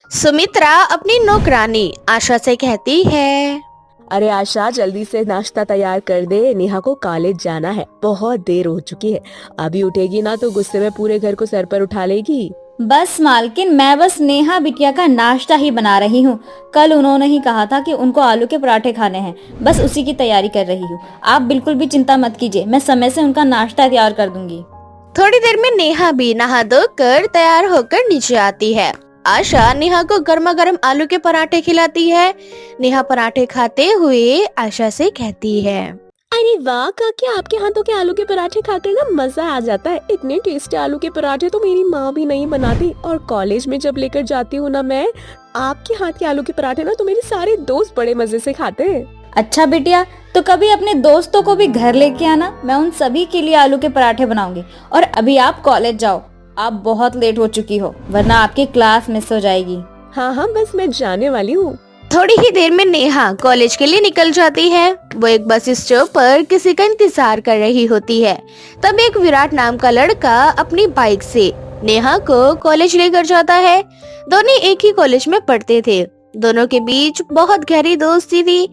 सुमित्रा अपनी नौकरानी आशा से कहती है। अरे आशा, जल्दी से नाश्ता तैयार कर दे, नेहा को कॉलेज जाना है, बहुत देर हो चुकी है। अभी उठेगी ना तो गुस्से में पूरे घर को सर पर उठा लेगी। बस मालकिन, मैं बस नेहा बिटिया का नाश्ता ही बना रही हूँ। कल उन्होंने ही कहा था कि उनको आलू के पराठे खाने हैं, बस उसी की तैयारी कर रही हूँ। आप बिल्कुल भी चिंता मत कीजिए, मैं समय से उनका नाश्ता तैयार कर दूंगी। थोड़ी देर में नेहा भी नहा धोकर तैयार होकर नीचे आती है। आशा नेहा को गर्मा गर्म आलू के पराठे खिलाती है। नेहा पराठे खाते हुए आशा से कहती है। अरे वाह काकी, आपके हाथों के आलू के पराठे खाकर ना मजा आ जाता है। इतने टेस्टी आलू के पराठे तो मेरी माँ भी नहीं बनाती। और कॉलेज में जब लेकर जाती हूँ ना मैं आपके हाथ के आलू के पराठे ना, तो मेरे सारे दोस्त बड़े मजे से खाते हैं। अच्छा बिटिया, तो कभी अपने दोस्तों को भी घर लेके आना, मैं उन सभी के लिए आलू के पराठे बनाऊंगी। और अभी आप कॉलेज जाओ, आप बहुत लेट हो चुकी हो, वरना आपकी क्लास मिस हो जाएगी। हाँ हाँ, बस मैं जाने वाली हूँ। थोड़ी ही देर में नेहा कॉलेज के लिए निकल जाती है। वो एक बस स्टॉप पर किसी का इंतजार कर रही होती है। तब एक विराट नाम का लड़का अपनी बाइक से नेहा को कॉलेज लेकर जाता है। दोनों एक ही कॉलेज में पढ़ते थे। दोनों के बीच बहुत गहरी दोस्ती थी।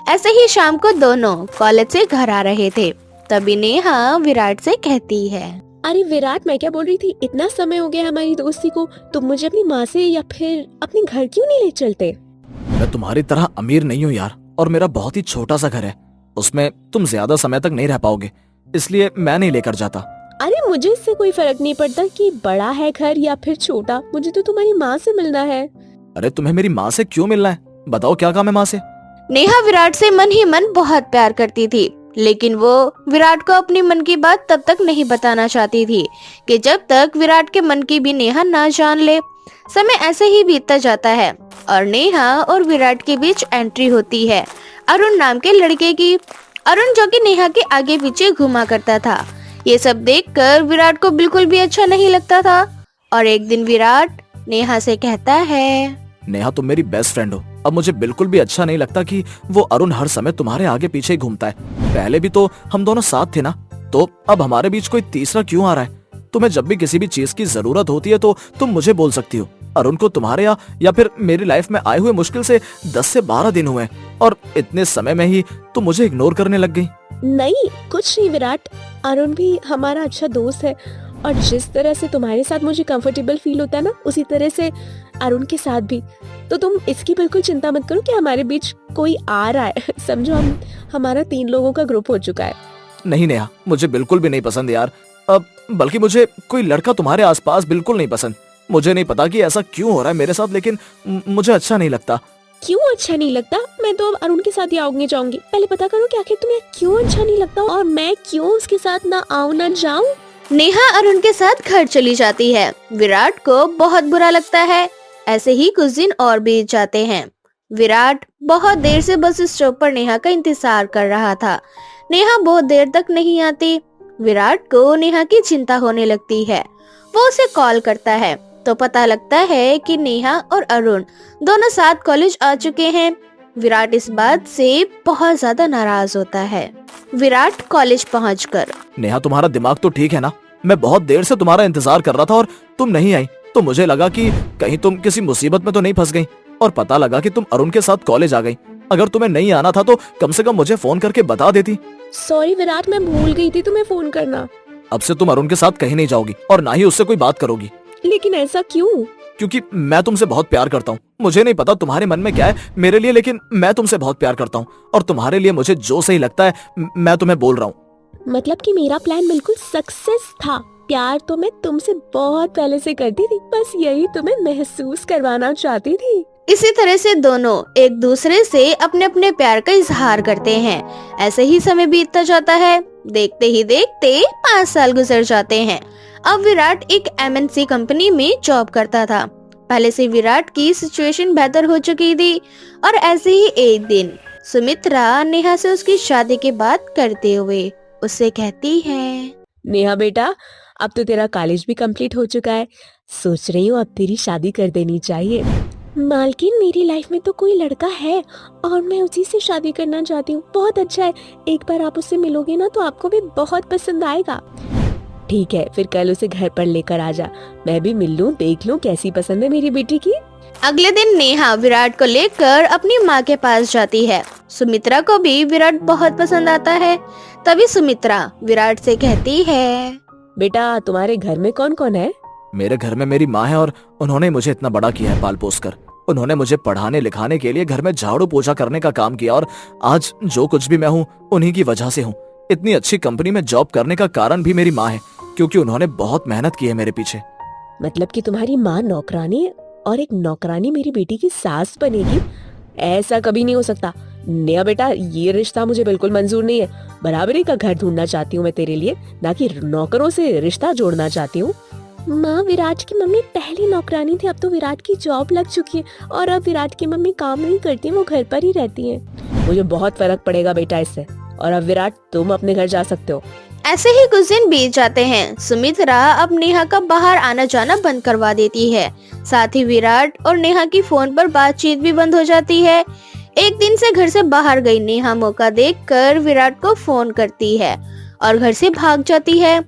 ऐसे ही शाम को दोनों कॉलेज से घर आ रहे थे। तभी नेहा विराट से कहती है। अरे विराट, मैं क्या बोल रही थी, इतना समय हो गया हमारी दोस्ती को, तुम मुझे अपनी माँ से या फिर अपने घर क्यों नहीं ले चलते? मैं तुम्हारी तरह अमीर नहीं हूँ यार, और मेरा बहुत ही छोटा सा घर है, उसमें तुम ज्यादा समय तक नहीं रह पाओगे, इसलिए मैं नहीं लेकर जाता। अरे मुझे इससे कोई फर्क नहीं पड़ता कि बड़ा है घर या फिर छोटा, मुझे तो तुम्हारी माँ से मिलना है। अरे तुम्हें मेरी माँ से क्यों मिलना है, बताओ क्या काम है माँ से? नेहा विराट से मन ही मन बहुत प्यार करती थी, लेकिन वो विराट को अपनी मन की बात तब तक नहीं बताना चाहती थी कि जब तक विराट के मन की भी नेहा ना जान ले। समय ऐसे ही बीतता जाता है और नेहा और विराट के बीच एंट्री होती है अरुण नाम के लड़के की। अरुण जो कि नेहा के आगे पीछे घुमा करता था। ये सब देखकर विराट को बिल्कुल भी अच्छा नहीं लगता था। और एक दिन विराट नेहा से कहता है। नेहा, तुम मेरी बेस्ट फ्रेंड हो, अब मुझे बिल्कुल भी अच्छा नहीं लगता कि वो अरुण हर समय तुम्हारे आगे पीछे ही घूमता है। पहले भी तो हम दोनों साथ थे ना, तो अब हमारे बीच कोई तीसरा क्यों आ रहा है? तुम्हें जब भी किसी भी चीज की जरूरत होती है तो तुम मुझे बोल सकती हो। अरुण को तुम्हारे या फिर मेरी लाइफ में आए हुए मुश्किल से 10 से 12 दिन हुए हैं, और इतने समय में ही तुम मुझे इग्नोर करने लग गई। नहीं, कुछ नहीं विराट, अरुण भी हमारा अच्छा दोस्त है। और जिस तरह से तुम्हारे साथ मुझे कंफर्टेबल फील होता है ना, उसी तरह से अरुण के साथ भी। तो तुम इसकी बिल्कुल चिंता मत करो कि हमारे बीच कोई आ रहा है। समझो, हमारा 3 लोगों का ग्रुप हो चुका है। नहीं नेहा, मुझे बिल्कुल भी नहीं पसंद यार। अब बल्कि मुझे कोई लड़का तुम्हारे आसपास बिल्कुल नहीं पसंद। मुझे नहीं पता कि ऐसा क्यों हो रहा है मेरे साथ, लेकिन मुझे अच्छा नहीं लगता। क्यों अच्छा नहीं लगता? मैं तो अब अरुण के साथ ही आऊंगी जाऊंगी। पहले पता करो कि आखिर तुम्हें क्यों अच्छा नहीं लगता और मैं क्यों उसके साथ ना आऊं ना जाऊं। नेहा अरुण के साथ घर चली जाती है। विराट को बहुत बुरा लगता है। ऐसे ही कुछ दिन और बीत जाते हैं। विराट बहुत देर से बस स्टॉप पर नेहा का इंतजार कर रहा था। नेहा बहुत देर तक नहीं आती। विराट को नेहा की चिंता होने लगती है। वो उसे कॉल करता है तो पता लगता है कि नेहा और अरुण दोनों साथ कॉलेज आ चुके हैं। विराट इस बात से बहुत ज्यादा नाराज होता है। विराट कॉलेज पहुंचकर। नेहा, तुम्हारा दिमाग तो ठीक है ना? मैं बहुत देर से तुम्हारा इंतजार कर रहा था और तुम नहीं आई, तो मुझे लगा कि कहीं तुम किसी मुसीबत में तो नहीं फंस गई, और पता लगा कि तुम अरुण के साथ कॉलेज आ गई। अगर तुम्हें नहीं आना था तो कम से कम मुझे फोन करके बता देती। सॉरी विराट, मैं भूल गई थी तुम्हें फोन करना। अब से तुम अरुण के साथ कहीं नहीं जाओगी और ना ही उससे कोई बात करोगी। लेकिन ऐसा क्यों? क्योंकि मैं तुमसे बहुत प्यार करता हूँ। मुझे नहीं पता तुम्हारे मन में क्या है मेरे लिए, लेकिन मैं तुमसे बहुत प्यार करता हूँ, और तुम्हारे लिए मुझे जो सही लगता है मैं तुम्हें बोल रहा हूँ। मतलब कि मेरा प्लान बिल्कुल सक्सेस था। प्यार तो मैं तुमसे बहुत पहले से करती थी, बस यही तुम्हें महसूस करवाना चाहती थी। इसी तरह से दोनों एक दूसरे से अपने अपने प्यार का इजहार करते हैं। ऐसे ही समय बीतता जाता है। देखते ही देखते 5 साल गुजर जाते हैं। अब विराट एक MNC कंपनी में जॉब करता था। पहले से विराट की सिचुएशन बेहतर हो चुकी थी। और ऐसे ही एक दिन सुमित्रा नेहा से उसकी शादी की बात करते हुए उससे कहती है। नेहा बेटा, अब तो तेरा कॉलेज भी कंप्लीट हो चुका है, सोच रही हूँ अब तेरी शादी कर देनी चाहिए। मालकिन, मेरी लाइफ में तो कोई लड़का है और मैं उसी से शादी करना चाहती हूँ। बहुत अच्छा है, एक बार आप उससे मिलोगे ना तो आपको भी बहुत पसंद आएगा। ठीक है, फिर कल उसे घर पर लेकर आ जा, मैं भी मिल लूं, देख लूं कैसी पसंद है मेरी बेटी की। अगले दिन नेहा विराट को लेकर अपनी माँ के पास जाती है। सुमित्रा को भी विराट बहुत पसंद आता है। तभी सुमित्रा विराट से कहती है, बेटा तुम्हारे घर में कौन कौन है? मेरे घर में मेरी माँ है और उन्होंने मुझे इतना बड़ा किया है पाल पोस कर। उन्होंने मुझे पढ़ाने लिखाने के लिए घर में झाड़ू पोछा करने का काम किया और आज जो कुछ भी मैं हूँ उन्हीं की वजह से हूँ। इतनी अच्छी कंपनी में जॉब करने का कारण भी मेरी माँ है, क्योंकि उन्होंने बहुत मेहनत की है मेरे पीछे। मतलब कि तुम्हारी माँ नौकरानी है और एक नौकरानी मेरी बेटी की सास बनेगी? ऐसा कभी नहीं हो सकता। नेहा बेटा, ये रिश्ता मुझे बिल्कुल मंजूर नहीं है। बराबरी का घर ढूंढना चाहती हूँ मैं तेरे लिए, ना कि नौकरों से रिश्ता जोड़ना चाहती हूँ। माँ, विराट की मम्मी पहली नौकरानी थी, अब तो विराट की जॉब लग चुकी है और अब विराट की मम्मी काम नहीं करती, वो घर पर ही रहती हैं। मुझे बहुत फर्क पड़ेगा बेटा इससे, और अब विराट तुम अपने घर जा सकते हो। ऐसे ही कुछ दिन बीत जाते हैं। सुमित्रा अब नेहा का बाहर आना जाना बंद करवा देती है। साथ ही विराट और नेहा की फोन पर बातचीत भी बंद हो जाती है। एक दिन से घर से बाहर गई नेहा मौका देखकर विराट को फोन करती है और घर से भाग जाती है।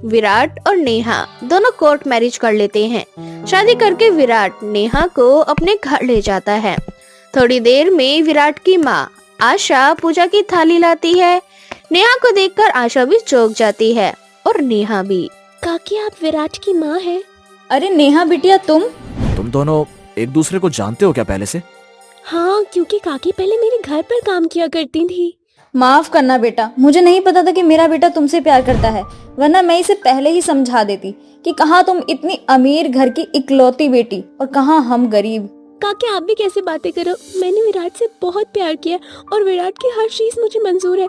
विराट और नेहा दोनों कोर्ट मैरिज कर लेते हैं। शादी करके विराट नेहा को अपने घर ले जाता है। थोड़ी देर में विराट की माँ आशा पूजा की थाली लाती है। नेहा को देखकर आशा भी चौंक जाती है और नेहा भी। काकी, आप विराट की माँ हैं? अरे नेहा बिटिया, तुम दोनों एक दूसरे को जानते हो क्या पहले से? हाँ, क्योंकि काकी पहले मेरे घर पर काम किया करती थी। माफ करना बेटा, मुझे नहीं पता था कि मेरा बेटा तुमसे प्यार करता है, वरना मैं इसे पहले ही समझा देती कि कहाँ तुम इतनी अमीर घर की इकलौती बेटी और कहाँ हम गरीब। काकी, आप भी कैसे बातें करो, मैंने विराट से बहुत प्यार किया और विराट की हर चीज मुझे मंजूर है।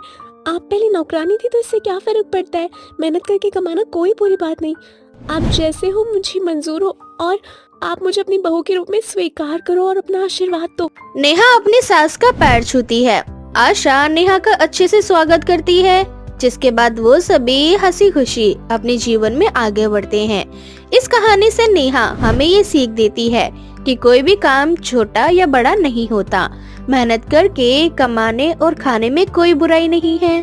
आप पहले नौकरानी थी तो इससे क्या फर्क पड़ता है, मेहनत करके कमाना कोई बुरी बात नहीं। आप जैसे हो मुझे मंजूर हो और आप मुझे अपनी बहू के रूप में स्वीकार करो और अपना आशीर्वाद दो। नेहा अपनी सास का पैर छूती है। आशा नेहा का अच्छे से स्वागत करती है, जिसके बाद वो सभी हंसी खुशी अपने जीवन में आगे बढ़ते हैं। इस कहानी से नेहा हमें ये सीख देती है कि कोई भी काम छोटा या बड़ा नहीं होता। मेहनत करके कमाने और खाने में कोई बुराई नहीं है।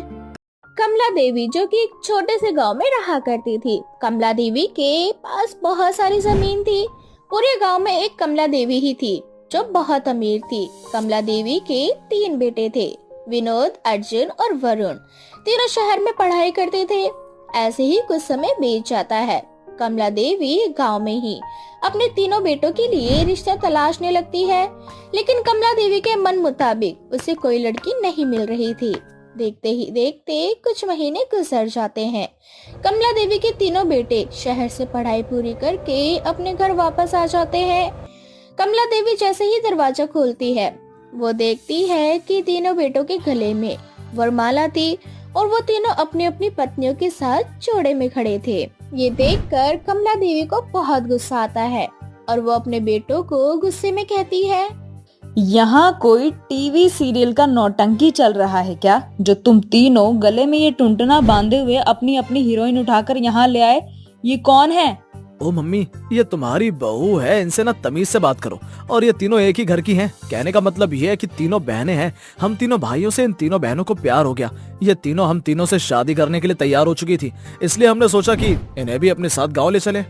कमला देवी जो कि एक छोटे से गांव में रहा करती थी। कमला देवी के पास बहुत सारी जमीन थी। पूरे गांव में एक कमला देवी ही थी जो बहुत अमीर थी। कमला देवी के 3 बेटे थे, विनोद, अर्जुन और वरुण। तीनों शहर में पढ़ाई करते थे। ऐसे ही कुछ समय बीत जाता है। कमला देवी गांव में ही अपने तीनों बेटों के लिए रिश्ता तलाशने लगती है, लेकिन कमला देवी के मन मुताबिक उसे कोई लड़की नहीं मिल रही थी। देखते ही देखते कुछ महीने गुजर जाते हैं। कमला देवी के तीनों बेटे शहर से पढ़ाई पूरी करके अपने घर वापस आ जाते हैं। कमला देवी जैसे ही दरवाजा खोलती है, वो देखती है कि तीनों बेटों के गले में वरमाला थी और वो तीनों अपनी अपनी पत्नियों के साथ जोड़े में खड़े थे। ये देखकर कमला देवी को बहुत गुस्सा आता है और वो अपने बेटों को गुस्से में कहती है, यहाँ कोई टीवी सीरियल का नौटंकी चल रहा है क्या, जो तुम तीनों गले में ये टुनटुना बांधे हुए अपनी अपनी हीरोइन उठाकर यहाँ ले आए? ये कौन है? ओ मम्मी, ये तुम्हारी बहू है, इनसे ना तमीज से बात करो। और ये तीनों एक ही घर की हैं। कहने का मतलब ये है कि तीनों बहनें हैं। हम तीनों भाइयों से इन तीनों बहनों को प्यार हो गया। ये तीनों हम तीनों से शादी करने के लिए तैयार हो चुकी थी, इसलिए हमने सोचा कि इन्हें भी अपने साथ गाँव ले चले।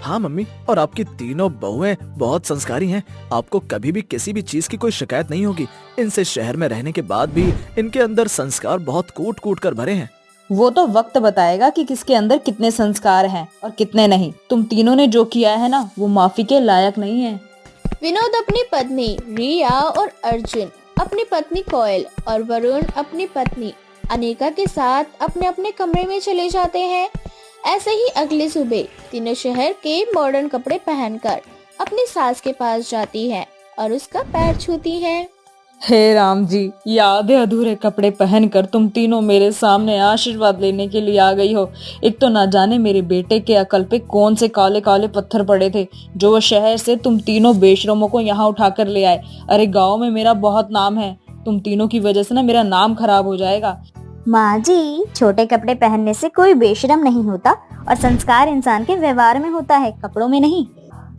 हाँ मम्मी, और आपकी तीनों बहुएं बहुत संस्कारी हैं। आपको कभी भी किसी भी चीज की कोई शिकायत नहीं होगी। इनसे शहर में रहने के बाद भी इनके अंदर संस्कार बहुत कूट कूट कर भरे हैं। वो तो वक्त बताएगा कि किसके अंदर कितने संस्कार हैं और कितने नहीं। तुम तीनों ने जो किया है ना, वो माफी के लायक नहीं है। विनोद अपनी पत्नी रिया और अर्जुन अपनी पत्नी कोयल और वरुण अपनी पत्नी अनिका के साथ अपने अपने कमरे में चले जाते हैं। ऐसे ही अगली सुबह तीनों शहर के मॉडर्न कपड़े पहनकर अपनी सास के पास जाती है और उसका पैर छूती है। हे राम जी, ये आधे अधूरे कपड़े पहनकर तुम तीनों मेरे सामने आशीर्वाद लेने के लिए आ गई हो। एक तो ना जाने मेरे बेटे के अकल पे कौन से काले काले पत्थर पड़े थे, जो वो शहर से तुम तीनों बेशरमों को यहाँ उठाकर ले आए। अरे गाँव में मेरा बहुत नाम है, तुम तीनों की वजह से ना मेरा नाम खराब हो जाएगा। माँ जी, छोटे कपड़े पहनने से कोई बेशरम नहीं होता और संस्कार इंसान के व्यवहार में होता है, कपड़ों में नहीं।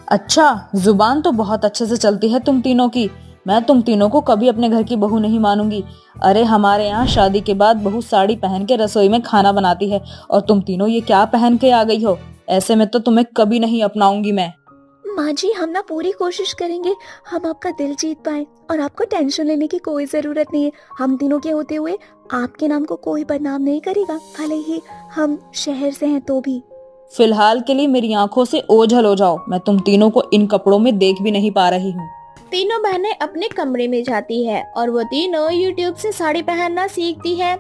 अच्छा, जुबान तो बहुत अच्छे से चलती है तुम तीनों की। मैं तुम तीनों को कभी अपने घर की बहू नहीं मानूंगी। अरे हमारे यहाँ शादी के बाद बहू साड़ी पहन के रसोई में खाना बनाती है और तुम तीनों ये क्या पहन के आ गई हो? ऐसे में तो तुम्हें कभी नहीं अपनाऊंगी मैं। माँ जी, हम ना पूरी कोशिश करेंगे हम आपका दिल जीत पाए और आपको टेंशन लेने की कोई जरूरत नहीं है। हम तीनों के होते हुए आपके नाम को कोई बदनाम नहीं करेगा, भले ही हम शहर से हैं तो भी। फिलहाल के लिए मेरी आंखों से ओझल हो जाओ, मैं तुम तीनों को इन कपड़ों में देख भी नहीं पा रही हूँ। तीनों बहनें अपने कमरे में जाती है और वो तीनों यूट्यूब से साड़ी पहनना सीखती है।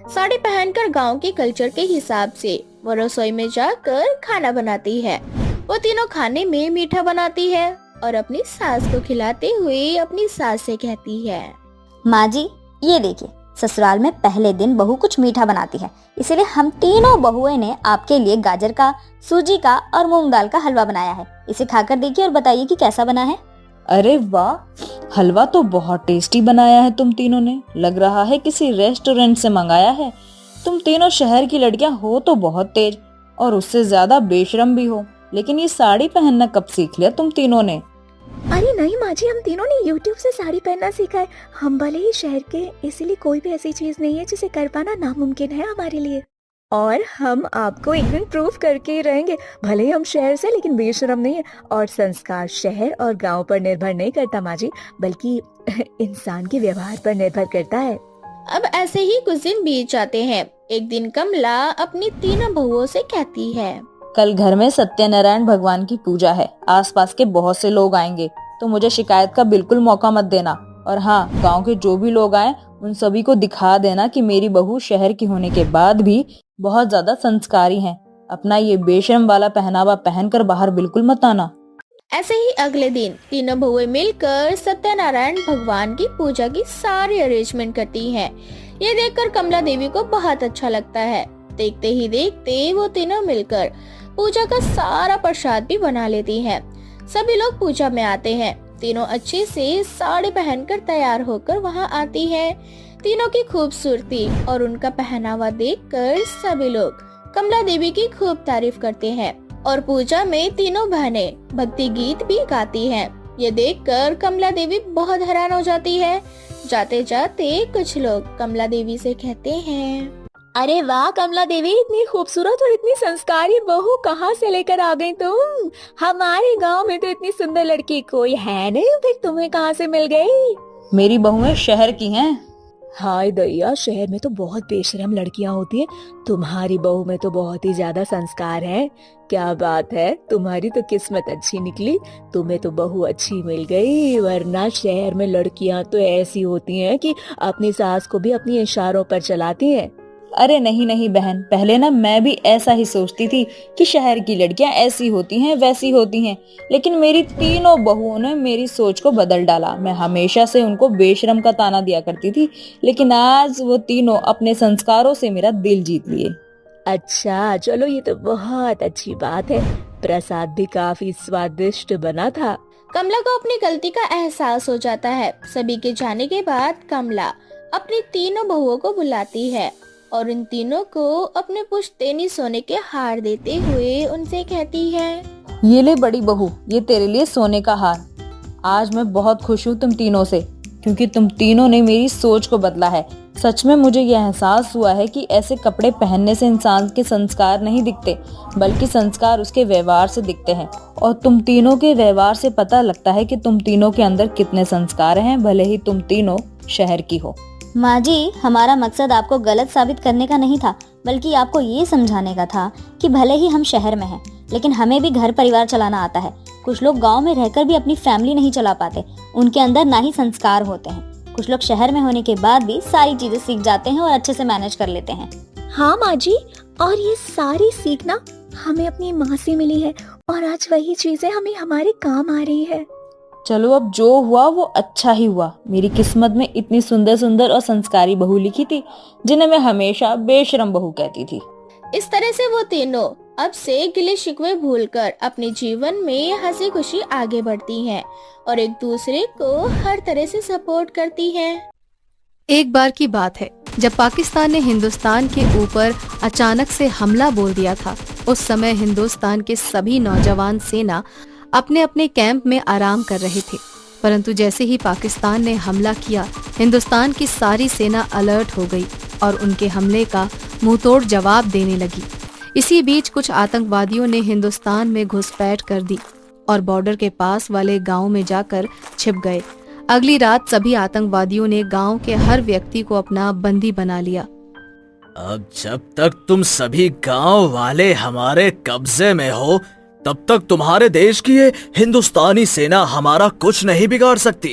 साड़ी पहनकर गांव के कल्चर के हिसाब से वो रसोई में जाकर खाना बनाती है। वो तीनों खाने में मीठा बनाती है और अपनी सास को खिलाते हुए अपनी सास से कहती है, माँ जी ये देखिए, ससुराल में पहले दिन बहू कुछ मीठा बनाती है, इसीलिए हम तीनों बहुएं ने आपके लिए गाजर का, सूजी का और मूंग दाल का हलवा बनाया है। इसे खाकर देखिए और बताइए कि कैसा बना है। अरे वाह, हलवा तो बहुत टेस्टी बनाया है तुम तीनों ने। लग रहा है किसी रेस्टोरेंट से मंगाया है। तुम तीनों शहर की लड़कियां हो तो बहुत तेज और उससे ज्यादा बेशरम भी हो, लेकिन ये साड़ी पहनना कब सीख लिया तुम तीनों ने? अरे नहीं माँ जी, हम तीनों ने यूट्यूब से साड़ी पहनना सीखा है। हम भले ही शहर के, इसीलिए कोई भी ऐसी चीज नहीं है जिसे कर पाना नामुमकिन है हमारे लिए। और हम आपको एक दिन प्रूफ करके ही रहेंगे। भले ही हम शहर से, लेकिन बेशरम नहीं है। और संस्कार शहर और गांव पर निर्भर नहीं करता माँ जी, बल्कि इंसान के व्यवहार पर निर्भर करता है। अब ऐसे ही कुछ दिन बीत जाते हैं। एक दिन कमला अपनी तीनों बहुओं से कहती है, कल घर में सत्यनारायण भगवान की पूजा है, आसपास के बहुत से लोग आएंगे, तो मुझे शिकायत का बिल्कुल मौका मत देना। और हाँ, गांव के जो भी लोग आए उन सभी को दिखा देना कि मेरी बहू शहर की होने के बाद भी बहुत ज्यादा संस्कारी हैं। अपना ये बेशर्म वाला पहनावा पहनकर बाहर बिल्कुल मत आना। ऐसे ही अगले दिन तीनों बहुएं मिलकर सत्यनारायण भगवान की पूजा की सारी अरेंजमेंट करती हैं। ये देखकर कमला देवी को बहुत अच्छा लगता है। देखते ही देखते वो तीनों मिलकर पूजा का सारा प्रसाद भी बना लेती हैं। सभी लोग पूजा में आते हैं। तीनों अच्छे से साड़ी पहनकर तैयार होकर वहां आती हैं। तीनों की खूबसूरती और उनका पहनावा देखकर सभी लोग कमला देवी की खूब तारीफ करते हैं और पूजा में तीनों बहनें भक्ति गीत भी गाती हैं। ये देखकर कमला देवी बहुत हैरान हो जाती है। जाते जाते कुछ लोग कमला देवी से कहते हैं, अरे वाह कमला देवी, इतनी खूबसूरत और इतनी संस्कारी बहू कहाँ से लेकर आ गई तुम? हमारे गांव में तो इतनी सुंदर लड़की कोई है नहीं, फिर तुम्हें कहाँ से मिल गई? मेरी बहुएं शहर की हैं। हाय दैया, शहर में तो बहुत बेशरम लड़कियां होती हैं, तुम्हारी बहू में तो बहुत ही ज्यादा संस्कार है। क्या बात है, तुम्हारी तो किस्मत अच्छी निकली, तुम्हें तो बहू अच्छी मिल गई। वरना शहर में लड़कियां तो ऐसी होती हैं कि अपनी सास को भी अपनी इशारों पर चलाती हैं। अरे नहीं नहीं बहन, पहले ना मैं भी ऐसा ही सोचती थी कि शहर की लड़कियां ऐसी होती हैं वैसी होती हैं, लेकिन मेरी तीनों बहुओं ने मेरी सोच को बदल डाला। मैं हमेशा से उनको बेशरम का ताना दिया करती थी, लेकिन आज वो तीनों अपने संस्कारों से मेरा दिल जीत लिए। अच्छा चलो, ये तो बहुत अच्छी बात है। प्रसाद भी काफी स्वादिष्ट बना था। कमला को अपनी गलती का एहसास हो जाता है। सभी के जाने के बाद कमला अपनी तीनों बहुओं को बुलाती है और इन तीनों को अपने पुश्तैनी सोने के हार देते हुए उनसे कहती है, ये ले बड़ी बहू, ये तेरे लिए सोने का हार। आज मैं बहुत खुश हूँ तुम तीनों से, क्योंकि तुम तीनों ने मेरी सोच को बदला है। सच में मुझे यह एहसास हुआ है कि ऐसे कपड़े पहनने से इंसान के संस्कार नहीं दिखते, बल्कि संस्कार उसके व्यवहार से दिखते हैं। और तुम तीनों के व्यवहार से पता लगता है कि तुम तीनों के अंदर कितने संस्कार हैं, भले ही तुम तीनों शहर की हो। माँ जी, हमारा मकसद आपको गलत साबित करने का नहीं था, बल्कि आपको ये समझाने का था कि भले ही हम शहर में हैं, लेकिन हमें भी घर परिवार चलाना आता है। कुछ लोग गांव में रहकर भी अपनी फैमिली नहीं चला पाते, उनके अंदर ना ही संस्कार होते हैं। कुछ लोग शहर में होने के बाद भी सारी चीजें सीख जाते हैं और अच्छे से मैनेज कर लेते हैं। हाँ माँ जी, और ये सारी सीखना हमें अपनी माँ से मिली है और आज वही चीजें हमें हमारे काम आ रही है। चलो, अब जो हुआ वो अच्छा ही हुआ। मेरी किस्मत में इतनी सुंदर सुंदर और संस्कारी बहू लिखी थी, जिन्हें मैं हमेशा बेशरम बहू कहती थी। इस तरह से वो तीनों अब से गिले शिकवे भूलकर अपने जीवन में हंसी खुशी आगे बढ़ती हैं और एक दूसरे को हर तरह से सपोर्ट करती हैं। एक बार की बात है, जब पाकिस्तान ने हिंदुस्तान के ऊपर अचानक से हमला बोल दिया था। उस समय हिंदुस्तान के सभी नौजवान सेना अपने अपने कैंप में आराम कर रहे थे। परंतु जैसे ही पाकिस्तान ने हमला किया, हिंदुस्तान की सारी सेना अलर्ट हो गई और उनके हमले का मुंहतोड़ जवाब देने लगी। इसी बीच कुछ आतंकवादियों ने हिंदुस्तान में घुसपैठ कर दी और बॉर्डर के पास वाले गांव में जाकर छिप गए। अगली रात सभी आतंकवादियों ने गांव के हर व्यक्ति को अपना बंदी बना लिया। अब जब तक तुम सभी गांव वाले हमारे कब्जे में हो, तब तक तुम्हारे देश की ये हिंदुस्तानी सेना हमारा कुछ नहीं बिगाड़ सकती।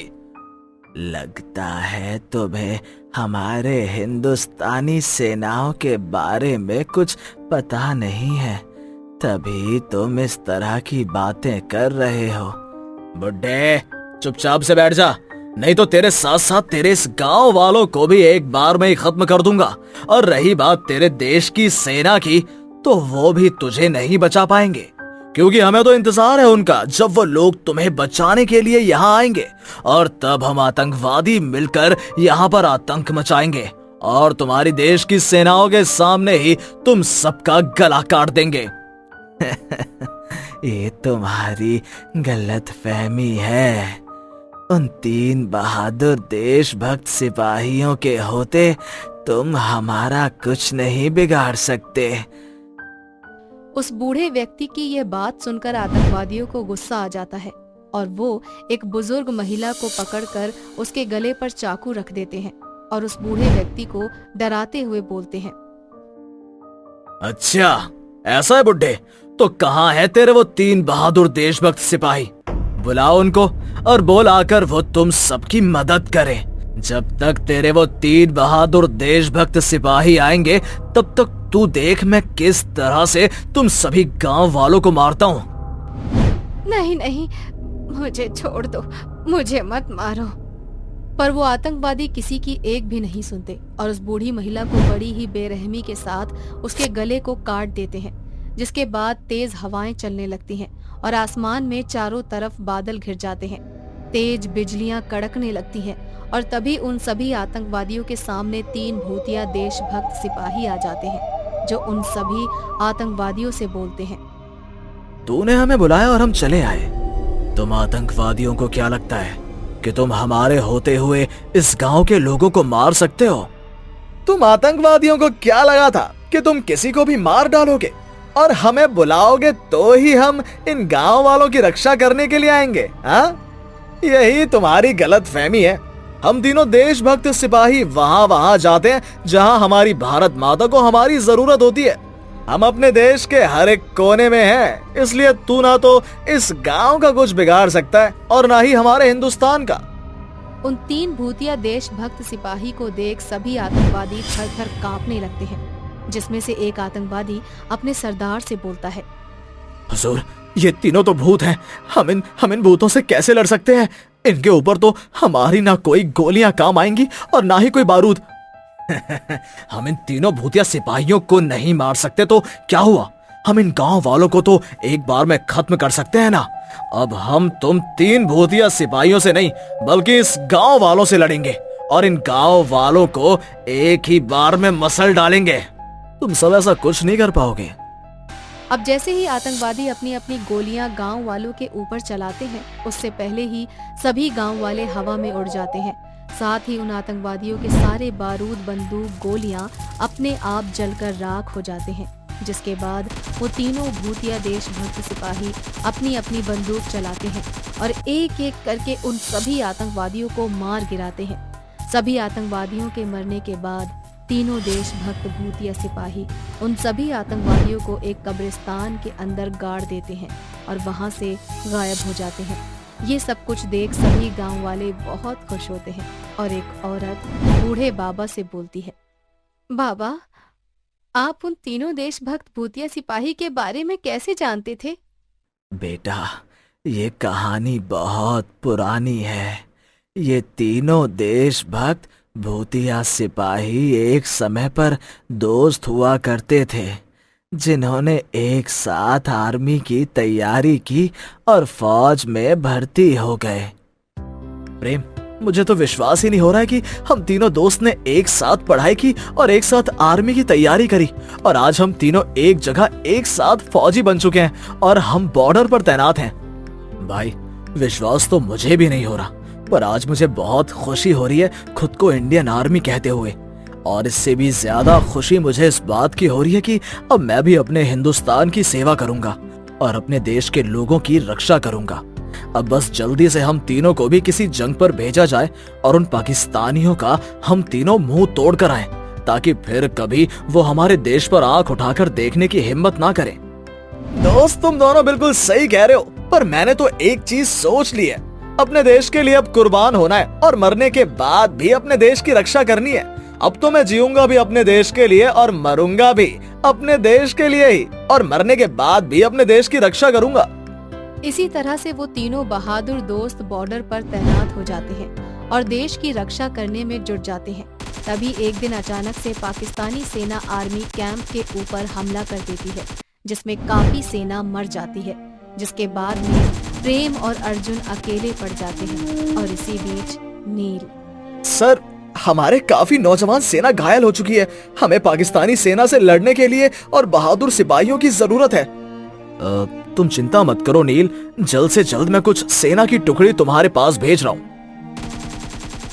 लगता है तुम्हें हमारे हिंदुस्तानी सेनाओं के बारे में कुछ पता नहीं है, तभी तुम इस तरह की बातें कर रहे हो। बुड्ढे, चुपचाप से बैठ जा, नहीं तो तेरे साथ साथ तेरे इस गांव वालों को भी एक बार में ही खत्म कर दूंगा। और रही बात तेरे देश की सेना की, तो वो भी तुझे नहीं बचा पाएंगे, क्योंकि हमें तो इंतजार है उनका, जब वो लोग तुम्हें बचाने के लिए यहाँ आएंगे और तब हम आतंकवादी मिलकर यहाँ पर आतंक मचाएंगे और तुम्हारी देश की सेनाओं के सामने ही तुम सबका गला काट देंगे। ये तुम्हारी गलतफहमी है। उन 3 बहादुर देशभक्त सिपाहियों के होते तुम हमारा कुछ नहीं बिगाड़ सकते। उस बूढ़े व्यक्ति की यह बात सुनकर आतंकवादियों को गुस्सा आ जाता है और वो एक बुजुर्ग महिला को पकड़कर उसके गले पर चाकू रख देते हैं और उस बूढ़े व्यक्ति को डराते हुए बोलते हैं, अच्छा ऐसा है बुड्ढे, तो कहाँ है तेरे वो 3 बहादुर देशभक्त सिपाही? बुलाओ उनको और बोल आकर वो तुम सबकी मदद करें। जब तक तेरे वो 3 बहादुर देशभक्त सिपाही आएंगे, तब तक तू देख मैं किस तरह से तुम सभी गांव वालों को मारता हूँ। नहीं नहीं, मुझे छोड़ दो, मुझे मत मारो। पर वो आतंकवादी किसी की एक भी नहीं सुनते और उस बूढ़ी महिला को बड़ी ही बेरहमी के साथ उसके गले को काट देते हैं, जिसके बाद तेज हवाएं चलने लगती हैं और आसमान में चारों तरफ बादल घिर जाते हैं। तेज बिजलियां कड़कने लगती हैं और तभी उन सभी आतंकवादियों के सामने 3 भूतिया देशभक्त सिपाही आ जाते हैं, जो उन सभी आतंकवादियों से बोलते हैं, तूने हमें बुलाया और हम चले आए। तुम आतंकवादियों को क्या लगता है कि तुम हमारे होते हुए इस गांव के लोगों को मार सकते हो? तुम आतंकवादियों को क्या लगा था कि तुम किसी को भी मार डालोगे और हमें बुलाओगे तो ही हम इन गांव वालों की रक्षा करने के लिए आएंगे? हाँ, यही तुम्हारी गलतफहमी है। हम तीनों देशभक्त सिपाही वहां जाते हैं जहां हमारी भारत माता को हमारी जरूरत होती है। हम अपने देश के हर एक कोने में हैं, इसलिए तू ना तो इस गांव का कुछ बिगाड़ सकता है और ना ही हमारे हिंदुस्तान का। उन 3 भूतिया देशभक्त सिपाही को देख सभी आतंकवादी थर-थर कांपने लगते हैं, जिसमें से एक आतंकवादी अपने सरदार से बोलता है, हुजूर, ये तीनों तो भूत हैं। हम इन भूतों से कैसे लड़ सकते हैं? इनके ऊपर तो हमारी ना कोई गोलियां काम आएंगी और ना ही कोई बारूद। हम इन तीनों भूतिया सिपाहियों को नहीं मार सकते तो क्या हुआ? हम इन गांव वालों को तो एक बार में खत्म कर सकते हैं ना। अब हम तुम 3 भूतिया सिपाहियों से नहीं, बल्कि इस गांव वालों से लड़ेंगे और इन गांव वालों को एक ही बार में मसल डालेंगे। तुम सब ऐसा कुछ नहीं कर पाओगे। अब जैसे ही आतंकवादी अपनी अपनी गोलियां गांव वालों के ऊपर चलाते हैं, उससे पहले ही सभी गांव वाले हवा में उड़ जाते हैं। साथ ही उन आतंकवादियों के सारे बारूद, बंदूक, गोलियां अपने आप जलकर राख हो जाते हैं, जिसके बाद वो तीनों भूतिया देशभक्त सिपाही अपनी अपनी बंदूक चलाते हैं और एक एक करके उन सभी आतंकवादियों को मार गिराते हैं। सभी आतंकवादियों के मरने के बाद तीनों देशभक्त भूतिया सिपाही उन सभी आतंकवादियों को एक कब्रिस्तान के अंदर गाड़ देते हैं और वहां से गायब हो जाते हैं। ये सब कुछ देख सभी गांव वाले बहुत खुश होते हैं और एक औरत बूढ़े बाबा से बोलती है, बाबा, आप उन तीनों देशभक्त भूतिया सिपाही के बारे में कैसे जानते थे? बेटा, ये कहानी बहुत पुरानी है। ये तीनों देशभक्त भूतिया सिपाही एक समय पर दोस्त हुआ करते थे, जिन्होंने एक साथ आर्मी की तैयारी की और फौज में भर्ती हो गए। प्रेम, मुझे तो विश्वास ही नहीं हो रहा है कि हम तीनों दोस्त ने एक साथ पढ़ाई की और एक साथ आर्मी की तैयारी करी और आज हम तीनों एक जगह एक साथ फौजी बन चुके हैं और हम बॉर्डर पर तैनात हैं। भाई, विश्वास तो मुझे भी नहीं हो रहा। पर आज मुझे बहुत खुशी हो रही है खुद को इंडियन आर्मी कहते हुए। और इससे भी ज्यादा खुशी मुझे इस बात की हो रही है कि अब मैं भी अपने हिंदुस्तान की सेवा करूंगा और अपने देश के लोगों की रक्षा करूंगा। अब बस जल्दी से हम तीनों को भी किसी जंग पर भेजा जाए और उन पाकिस्तानियों का हम तीनों मुंह तोड़ कर आए, ताकि फिर कभी वो हमारे देश पर आंख उठाकर देखने की हिम्मत ना करें। दोस्त, तुम दोनों बिल्कुल सही कह रहे हो, पर मैंने तो एक चीज सोच ली है, अपने देश के लिए अब कुर्बान होना है और मरने के बाद भी अपने देश की रक्षा करनी है। अब तो मैं जीऊंगा भी अपने देश के लिए और मरूंगा भी अपने देश के लिए ही, और मरने के बाद भी अपने देश की रक्षा करूंगा। इसी तरह से वो तीनों बहादुर दोस्त बॉर्डर पर तैनात हो जाते हैं और देश की रक्षा करने में जुट जाते हैं। तभी एक दिन अचानक से पाकिस्तानी सेना आर्मी कैंप के ऊपर हमला कर देती है, जिसमें काफी सेना मर जाती है। जिसके बाद में प्रेम और अर्जुन अकेले पड़ जाते हैं और इसी बीच नील। सर, हमारे काफी नौजवान सेना घायल हो चुकी है। हमें पाकिस्तानी सेना से लड़ने के लिए और बहादुर सिपाहियों की जरूरत है। तुम चिंता मत करो नील, जल्द से जल्द मैं कुछ सेना की टुकड़ी तुम्हारे पास भेज रहा हूँ।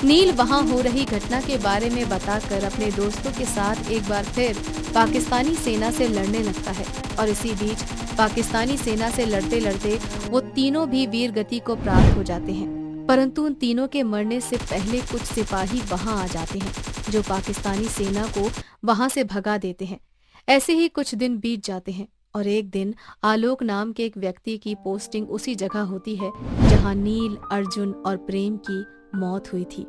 नील वहां हो रही घटना के बारे में बताकर अपने दोस्तों के साथ एक बार फिर पाकिस्तानी सेना से लड़ने लगता है और इसी बीच पाकिस्तानी सेना से लड़ते लड़ते वो तीनों भी वीर गति को प्राप्त हो जाते हैं। परंतु उन तीनों के मरने से पहले कुछ सिपाही वहां आ जाते हैं जो पाकिस्तानी सेना को वहां से भगा देते हैं। ऐसे ही कुछ दिन बीत जाते हैं और एक दिन आलोक नाम के एक व्यक्ति की पोस्टिंग उसी जगह होती है जहां नील, अर्जुन और प्रेम की मौत हुई थी।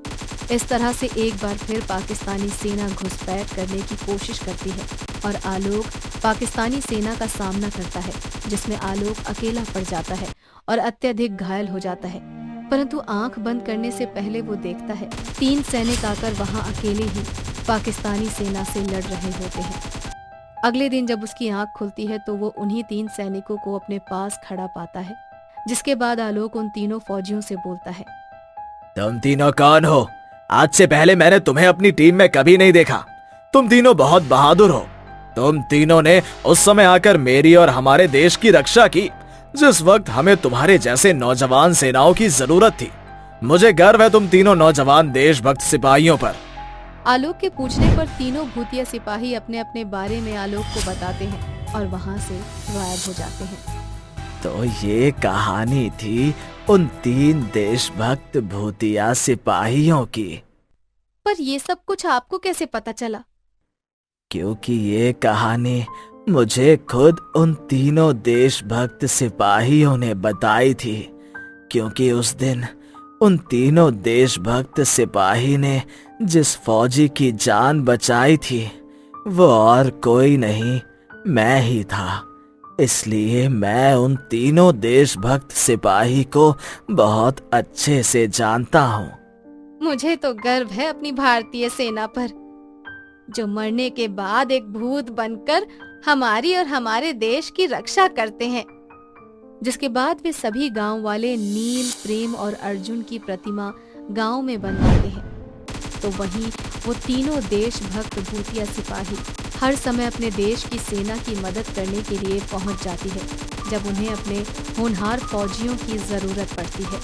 इस तरह से एक बार फिर पाकिस्तानी सेना घुसपैठ करने की कोशिश करती है और आलोक पाकिस्तानी सेना का सामना करता है, जिसमें आलोक अकेला पड़ जाता है और अत्यधिक घायल हो जाता है। परंतु आंख बंद करने से पहले वो देखता है 3 सैनिक आकर वहां अकेले ही पाकिस्तानी सेना से लड़ रहे होते हैं। अगले दिन जब उसकी आंख खुलती है तो वो उन्हीं 3 सैनिकों को अपने पास खड़ा पाता है, जिसके बाद आलोक उन तीनों फौजियों से बोलता है, तुम तीनों कौन हो? आज से पहले मैंने तुम्हें अपनी टीम में कभी नहीं देखा। तुम तीनों बहुत बहादुर हो। तुम तीनों ने उस समय आकर मेरी और हमारे देश की रक्षा की जिस वक्त हमें तुम्हारे जैसे नौजवान सेनाओं की जरूरत थी। मुझे गर्व है तुम तीनों नौजवान देशभक्त सिपाहियों पर। आलोक के पूछने पर तीनों भूतिया सिपाही अपने अपने बारे में आलोक को बताते हैं और वहां से गायब हो जाते हैं। तो ये कहानी थी उन 3 देशभक्त भूतिया सिपाहियों की। पर ये सब कुछ आपको कैसे पता चला? क्योंकि ये कहानी मुझे खुद उन तीनों देशभक्त सिपाहियों ने बताई थी। क्योंकि उस दिन उन तीनों देशभक्त सिपाही ने जिस फौजी की जान बचाई थी वो और कोई नहीं, मैं ही था। इसलिए मैं उन तीनों देशभक्त सिपाही को बहुत अच्छे से जानता हूँ। मुझे तो गर्व है अपनी भारतीय सेना पर, जो मरने के बाद एक भूत बनकर हमारी और हमारे देश की रक्षा करते हैं। जिसके बाद वे सभी गांव वाले नील, प्रेम और अर्जुन की प्रतिमा गांव में बनवाते हैं। तो वहीं वो तीनों देशभक्त भूतिया सिपाही हर समय अपने देश की सेना की मदद करने के लिए पहुंच जाती है जब उन्हें अपने होनहार फौजियों की जरूरत पड़ती है।